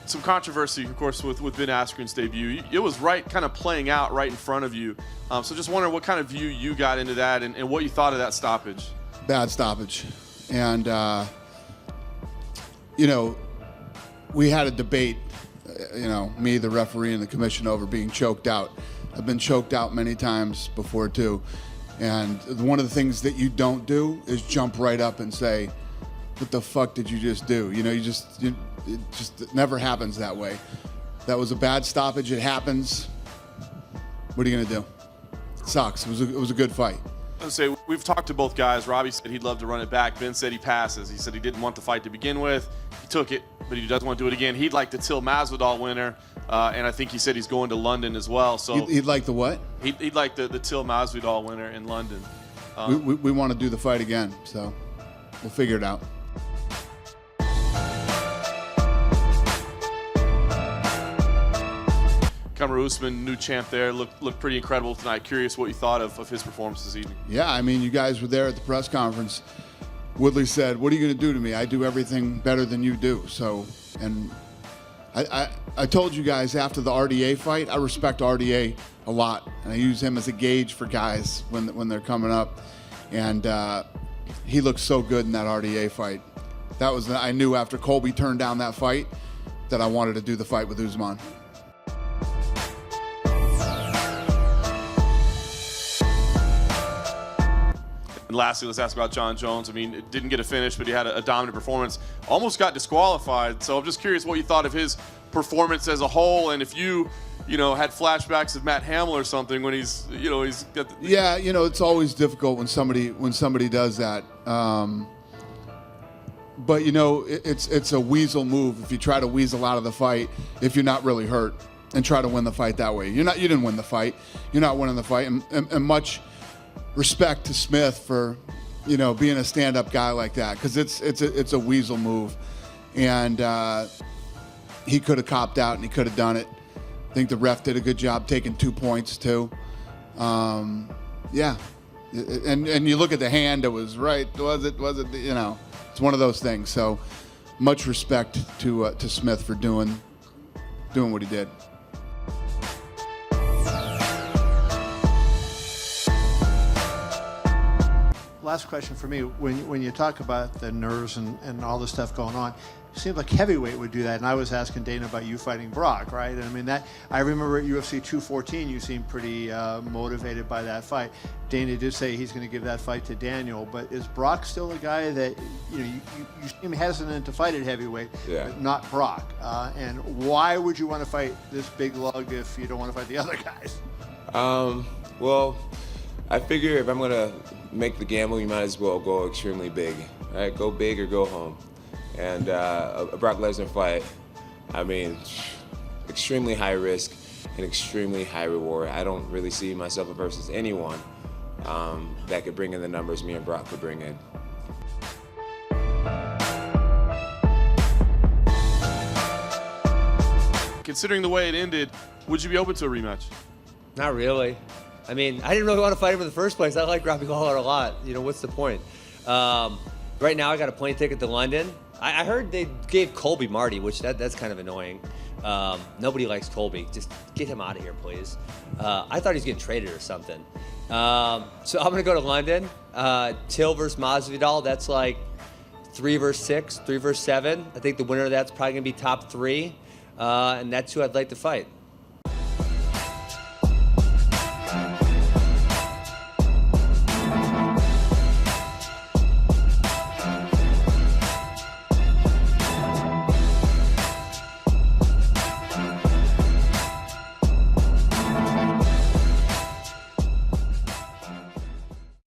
some controversy, of course, with Ben Askren's debut. It was kind of playing out right in front of you. So just wondering what kind of view you got into that and what you thought of that stoppage. Bad stoppage. And, we had a debate, me, the referee, and the commission over being choked out. I've been choked out many times before, too. And one of the things that you don't do is jump right up and say, what the fuck did you just do? It never happens that way. That was a bad stoppage. It happens. What are you going to do? It sucks. It was a good fight. I would say we've talked to both guys. Robbie said he'd love to run it back. Ben said he passes. He said he didn't want the fight to begin with. He took it, but he doesn't want to do it again. He'd like the Till Masvidal winner, and I think he said he's going to London as well. So he'd like the what? He'd like the Till Masvidal winner in London. We want to do the fight again, so we'll figure it out. Kamaru Usman, new champ there, looked pretty incredible tonight. Curious what you thought of his performance this evening. Yeah, I mean, you guys were there at the press conference. Woodley said, what are you going to do to me? I do everything better than you do. So, and I told you guys after the RDA fight, I respect RDA a lot. And I use him as a gauge for guys when they're coming up. And he looked so good in that RDA fight. I knew after Colby turned down that fight that I wanted to do the fight with Usman. And lastly, let's ask about John Jones. I mean, it didn't get a finish, but he had a dominant performance. Almost got disqualified. So I'm just curious what you thought of his performance as a whole, and if you had flashbacks of Matt Hamill or something when he's got. Yeah, it's always difficult when somebody does that. But it's a weasel move if you try to weasel out of the fight if you're not really hurt and try to win the fight that way. You didn't win the fight. You're not winning the fight, and much respect to Smith for, being a stand-up guy like that, because it's a weasel move, and he could have copped out and he could have done it. I think the ref did a good job taking 2 points too. Yeah, and you look at the hand; it was right. Was it? It's one of those things. So much respect to Smith for doing what he did. Last question for me, when you talk about the nerves and all the stuff going on, it seems like heavyweight would do that. And I was asking Dana about you fighting Brock, right? And I mean, I remember at UFC 214, you seemed pretty motivated by that fight. Dana did say he's going to give that fight to Daniel, but is Brock still a guy that you seem hesitant to fight at heavyweight, but not Brock? And why would you want to fight this big lug if you don't want to fight the other guys? Well, I figure if I'm going to make the gamble, you might as well go extremely big. Right? Go big or go home. And a Brock Lesnar fight, I mean, extremely high risk and extremely high reward. I don't really see myself versus anyone that could bring in the numbers me and Brock could bring in. Considering the way it ended, would you be open to a rematch? Not really. I mean, I didn't really want to fight him in the first place. I like Robbie Lawler a lot. What's the point? Right now, I got a plane ticket to London. I heard they gave Colby Marty, which that's kind of annoying. Nobody likes Colby. Just get him out of here, please. I thought he was getting traded or something. So I'm going to go to London. Till versus Masvidal, that's like 3 versus 6, 3 versus 7. I think the winner of that's probably going to be top 3. And that's who I'd like to fight.